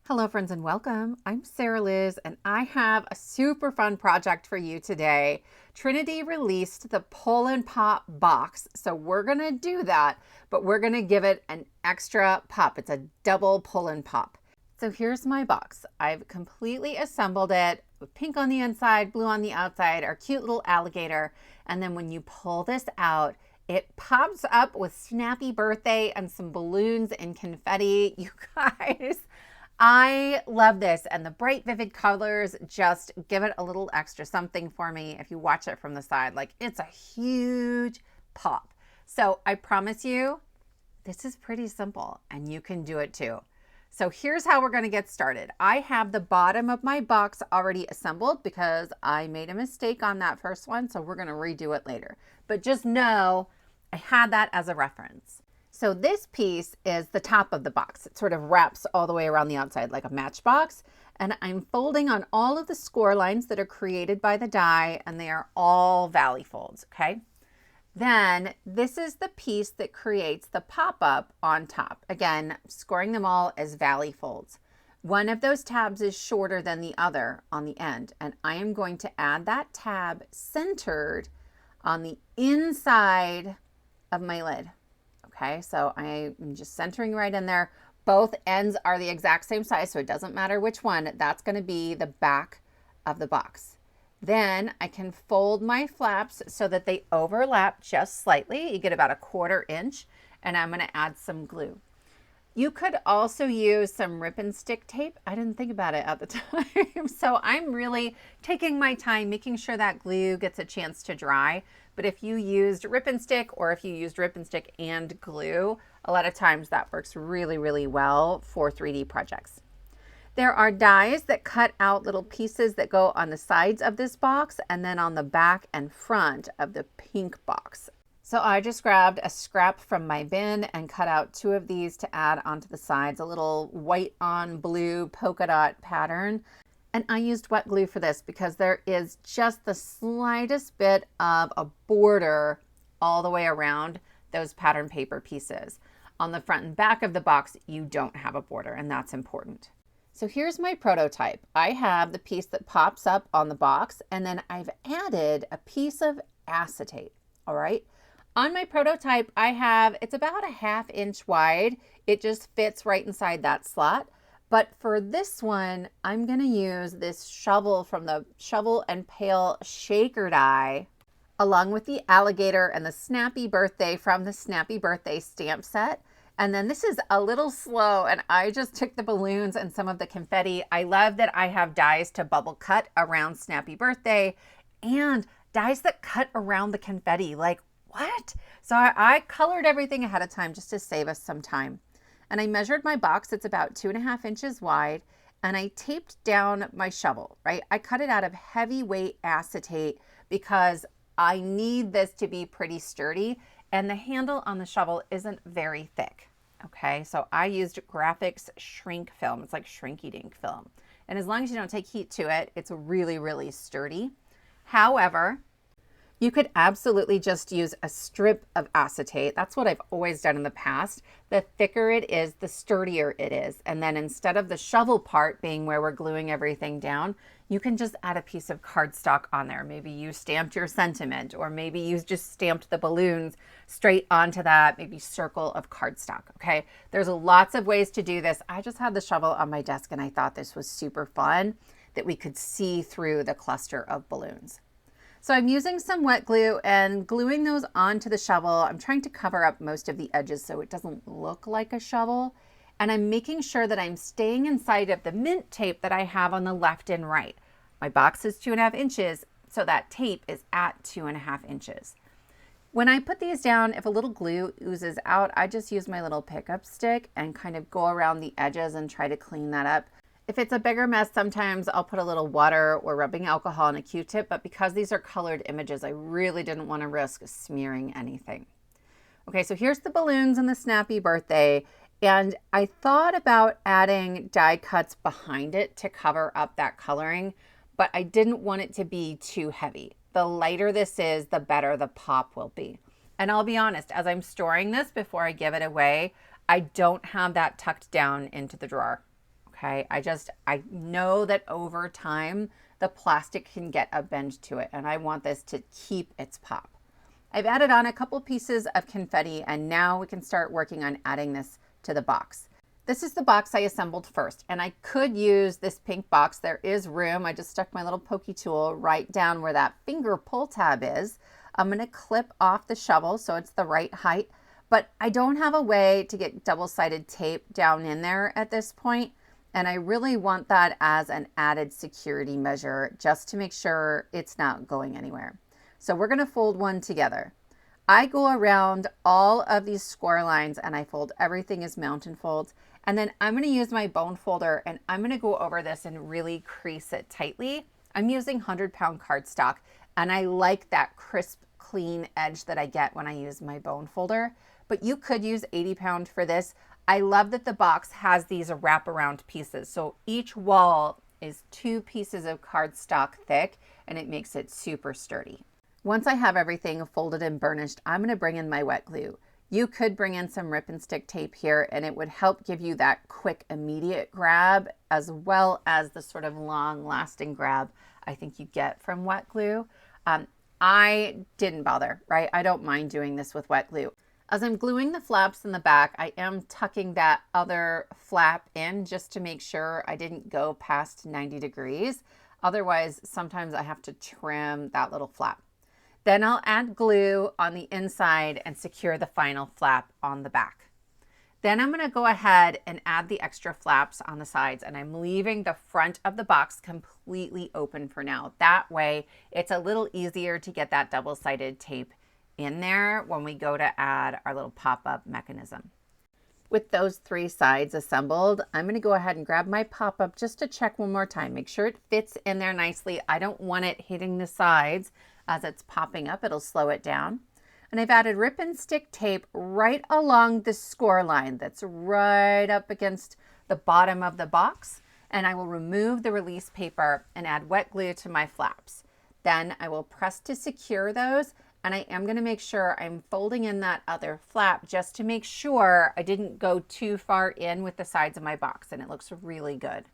Hello friends and welcome. I'm Sarah Liz and I have a super fun project for you today. Trinity released the Pull and Pop box. So we're going to do that, but we're going to give it an extra pop. It's a double pull and pop. So here's my box. I've completely assembled it with pink on the inside, blue on the outside, our cute little alligator. And then when you pull this out, it pops up with Snappy birthday and some balloons and confetti. You guys, I love this, and the bright vivid colors just give it a little extra something for me. If you watch it from the side, like, it's a huge pop. So I promise you, this is pretty simple and you can do it too. So here's how we're going to get started. I have the bottom of my box already assembled because I made a mistake on that first one, so we're going to redo it later. But just know I had that as a reference. So this piece is the top of the box. It sort of wraps all the way around the outside like a matchbox. And I'm folding on all of the score lines that are created by the die, and they are all valley folds, okay? Then this is the piece that creates the pop-up on top. Again, scoring them all as valley folds. One of those tabs is shorter than the other on the end, and I am going to add that tab centered on the inside of my lid. Okay, so I'm just centering right in there. Both ends are the exact same size, so it doesn't matter which one. That's going to be the back of the box. Then I can fold my flaps so that they overlap just slightly. You get about 1/4 inch, and I'm going to add some glue. You could also use some rip and stick tape. I didn't think about it at the time. So I'm really taking my time, making sure that glue gets a chance to dry. But if you used rip and stick, or if you used rip and stick and glue, a lot of times that works really, really well for 3D projects. There are dies that cut out little pieces that go on the sides of this box and then on the back and front of the pink box. So I just grabbed a scrap from my bin and cut out 2 of these to add onto the sides, a little white on blue polka dot pattern. And I used wet glue for this because there is just the slightest bit of a border all the way around those pattern paper pieces. On the front and back of the box, you don't have a border, and that's important. So here's my prototype. I have the piece that pops up on the box, and then I've added a piece of acetate, all right? On my prototype, it's about 1/2 inch wide. It just fits right inside that slot. But for this one, I'm going to use this shovel from the Shovel and Pail shaker die, along with the alligator and the Snappy birthday from the Snappy birthday stamp set. And then this is a little slow, and I just took the balloons and some of the confetti. I love that I have dies to bubble cut around Snappy birthday and dies that cut around the confetti. Like, what? So I colored everything ahead of time just to save us some time. And I measured my box. It's about 2.5 inches wide, and I taped down my shovel, right? I cut it out of heavyweight acetate because I need this to be pretty sturdy, and the handle on the shovel isn't very thick, okay? So I used graphics shrink film. It's like shrinky dink film. And as long as you don't take heat to it, it's really, really sturdy. However, you could absolutely just use a strip of acetate. That's what I've always done in the past. The thicker it is, the sturdier it is. And then instead of the shovel part being where we're gluing everything down, you can just add a piece of cardstock on there. Maybe you stamped your sentiment, or maybe you just stamped the balloons straight onto that maybe circle of cardstock, okay? There's lots of ways to do this. I just had the shovel on my desk and I thought this was super fun that we could see through the cluster of balloons. So I'm using some wet glue and gluing those onto the shovel. I'm trying to cover up most of the edges so it doesn't look like a shovel. And I'm making sure that I'm staying inside of the mint tape that I have on the left and right. My box is 2.5 inches, so that tape is at 2.5 inches. When I put these down, if a little glue oozes out, I just use my little pickup stick and kind of go around the edges and try to clean that up. If it's a bigger mess, sometimes I'll put a little water or rubbing alcohol in a Q-tip, but because these are colored images, I really didn't want to risk smearing anything. Okay, so here's the balloons and the Snappy birthday, and I thought about adding die cuts behind it to cover up that coloring, but I didn't want it to be too heavy. The lighter this is, the better the pop will be. And I'll be honest, as I'm storing this before I give it away, I don't have that tucked down into the drawer. okay? I know that over time, the plastic can get a bend to it, and I want this to keep its pop. I've added on a couple pieces of confetti, and now we can start working on adding this to the box. This is the box I assembled first, and I could use this pink box. There is room. I just stuck my little pokey tool right down where that finger pull tab is. I'm going to clip off the shovel so it's the right height, but I don't have a way to get double-sided tape down in there at this point, and I really want that as an added security measure just to make sure it's not going anywhere. So we're going to fold one together. I go around all of these score lines and I fold everything as mountain folds. And then I'm going to use my bone folder and I'm going to go over this and really crease it tightly. I'm using 100-pound cardstock and I like that crisp, clean edge that I get when I use my bone folder. But you could use 80-pound for this. I love that the box has these wraparound pieces. So each wall is 2 pieces of cardstock thick and it makes it super sturdy. Once I have everything folded and burnished, I'm going to bring in my wet glue. You could bring in some rip and stick tape here and it would help give you that quick, immediate grab as well as the sort of long lasting grab I think you get from wet glue. I didn't bother, right? I don't mind doing this with wet glue. As I'm gluing the flaps in the back, I am tucking that other flap in just to make sure I didn't go past 90 degrees. Otherwise, sometimes I have to trim that little flap. Then I'll add glue on the inside and secure the final flap on the back. Then I'm going to go ahead and add the extra flaps on the sides, and I'm leaving the front of the box completely open for now. That way it's a little easier to get that double-sided tape in there when we go to add our little pop-up mechanism. With those 3 sides assembled, I'm going to go ahead and grab my pop-up just to check one more time. Make sure it fits in there nicely. I don't want it hitting the sides as it's popping up. It'll slow it down. And I've added rip and stick tape right along the score line that's right up against the bottom of the box. And I will remove the release paper and add wet glue to my flaps. Then I will press to secure those. And I am going to make sure I'm folding in that other flap just to make sure I didn't go too far in with the sides of my box, and it looks really good.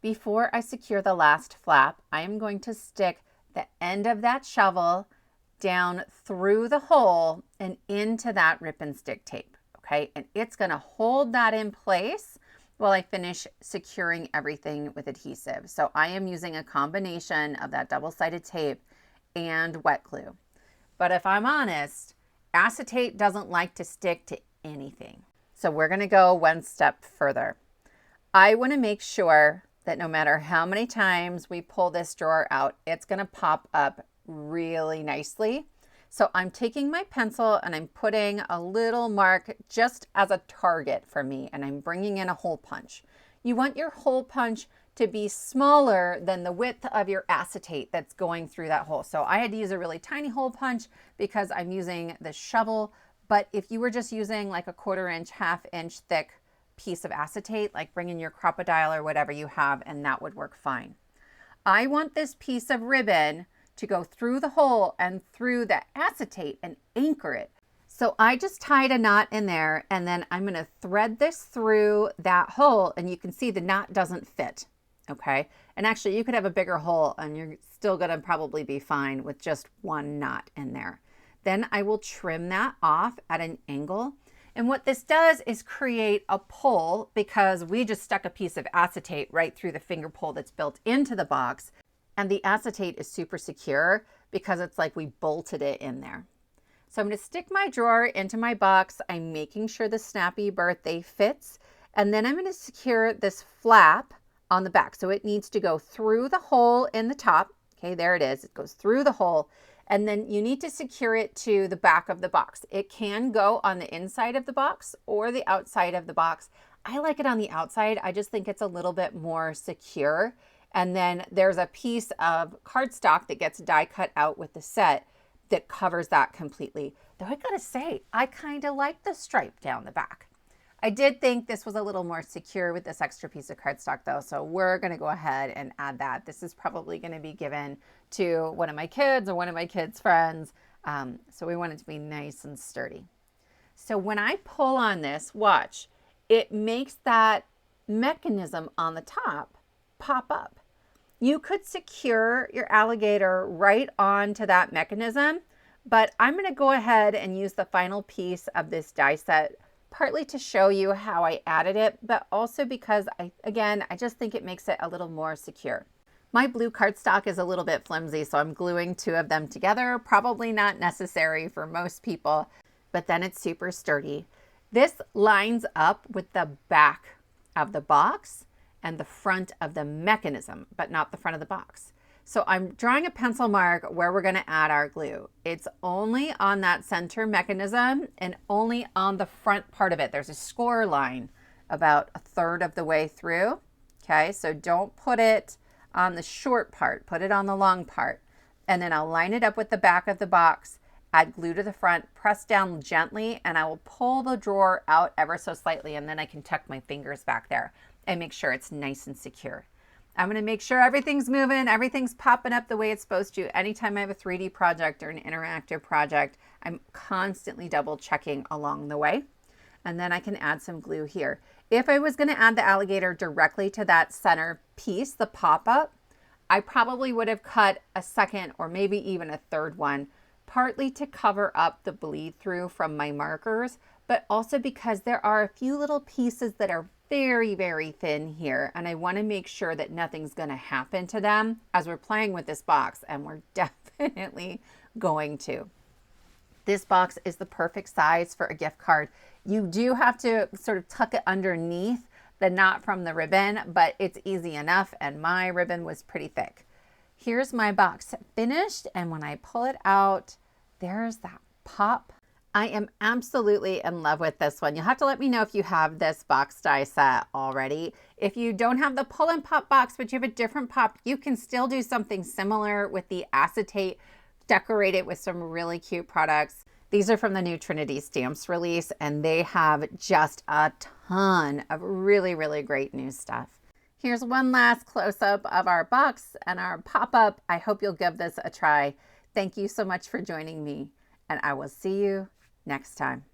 Before I secure the last flap, I am going to stick the end of that shovel down through the hole and into that rip and stick tape, okay? And it's going to hold that in place while I finish securing everything with adhesive. So I am using a combination of that double-sided tape and wet glue. But if I'm honest, acetate doesn't like to stick to anything. So we're going to go one step further. I want to make sure that no matter how many times we pull this drawer out, it's going to pop up really nicely. So I'm taking my pencil and I'm putting a little mark just as a target for me, and I'm bringing in a hole punch. You want your hole punch to be smaller than the width of your acetate that's going through that hole. So I had to use a really tiny hole punch because I'm using the shovel, but if you were just using like a 1/4 inch, 1/2 inch thick piece of acetate, like bring in your crocodile or whatever you have, and that would work fine. I want this piece of ribbon to go through the hole and through the acetate and anchor it. So I just tied a knot in there, and then I'm going to thread this through that hole, and you can see the knot doesn't fit. Okay. And actually you could have a bigger hole and you're still going to probably be fine with just one knot in there. Then I will trim that off at an angle. And what this does is create a pull, because we just stuck a piece of acetate right through the finger pull that's built into the box. And the acetate is super secure because it's like we bolted it in there. So I'm going to stick my drawer into my box. I'm making sure the Snappy birthday fits. And then I'm going to secure this flap on the back. So it needs to go through the hole in the top. Okay, there it is. It goes through the hole. And then you need to secure it to the back of the box. It can go on the inside of the box or the outside of the box. I like it on the outside. I just think it's a little bit more secure. And then there's a piece of cardstock that gets die cut out with the set that covers that completely. Though I gotta say, I kind of like the stripe down the back. I did think this was a little more secure with this extra piece of cardstock though, so we're gonna go ahead and add that. This is probably gonna be given to one of my kids or one of my kids' friends, so we want it to be nice and sturdy. So when I pull on this, watch, it makes that mechanism on the top pop up. You could secure your alligator right onto that mechanism, but I'm going to go ahead and use the final piece of this die set, partly to show you how I added it, but also because I just think it makes it a little more secure. My blue cardstock is a little bit flimsy, so I'm gluing two of them together. Probably not necessary for most people, but then it's super sturdy. This lines up with the back of the box and the front of the mechanism, but not the front of the box. So I'm drawing a pencil mark where we're going to add our glue. It's only on that center mechanism and only on the front part of it. There's a score line about a third of the way through. Okay, so don't put it on the short part, put it on the long part. And then I'll line it up with the back of the box, add glue to the front, press down gently, and I will pull the drawer out ever so slightly, and then I can tuck my fingers back there and make sure it's nice and secure. I'm going to make sure everything's moving, everything's popping up the way it's supposed to. Anytime I have a 3D project or an interactive project, I'm constantly double checking along the way. And then I can add some glue here. If I was going to add the alligator directly to that center piece, the pop-up, I probably would have cut a second or maybe even a third one, partly to cover up the bleed through from my markers, but also because there are a few little pieces that are very, very thin here, and I want to make sure that nothing's going to happen to them as we're playing with this box, and we're definitely going to. This box is the perfect size for a gift card. You do have to sort of tuck it underneath the knot from the ribbon, but it's easy enough, and my ribbon was pretty thick. Here's my box finished, and when I pull it out, there's that pop. I am absolutely in love with this one. You'll have to let me know if you have this box die set already. If you don't have the pull and pop box, but you have a different pop, you can still do something similar with the acetate, decorate it with some really cute products. These are from the new Trinity stamps release, and they have just a ton of really, really great new stuff. Here's one last close-up of our box and our pop-up. I hope you'll give this a try. Thank you so much for joining me, and I will see you next time.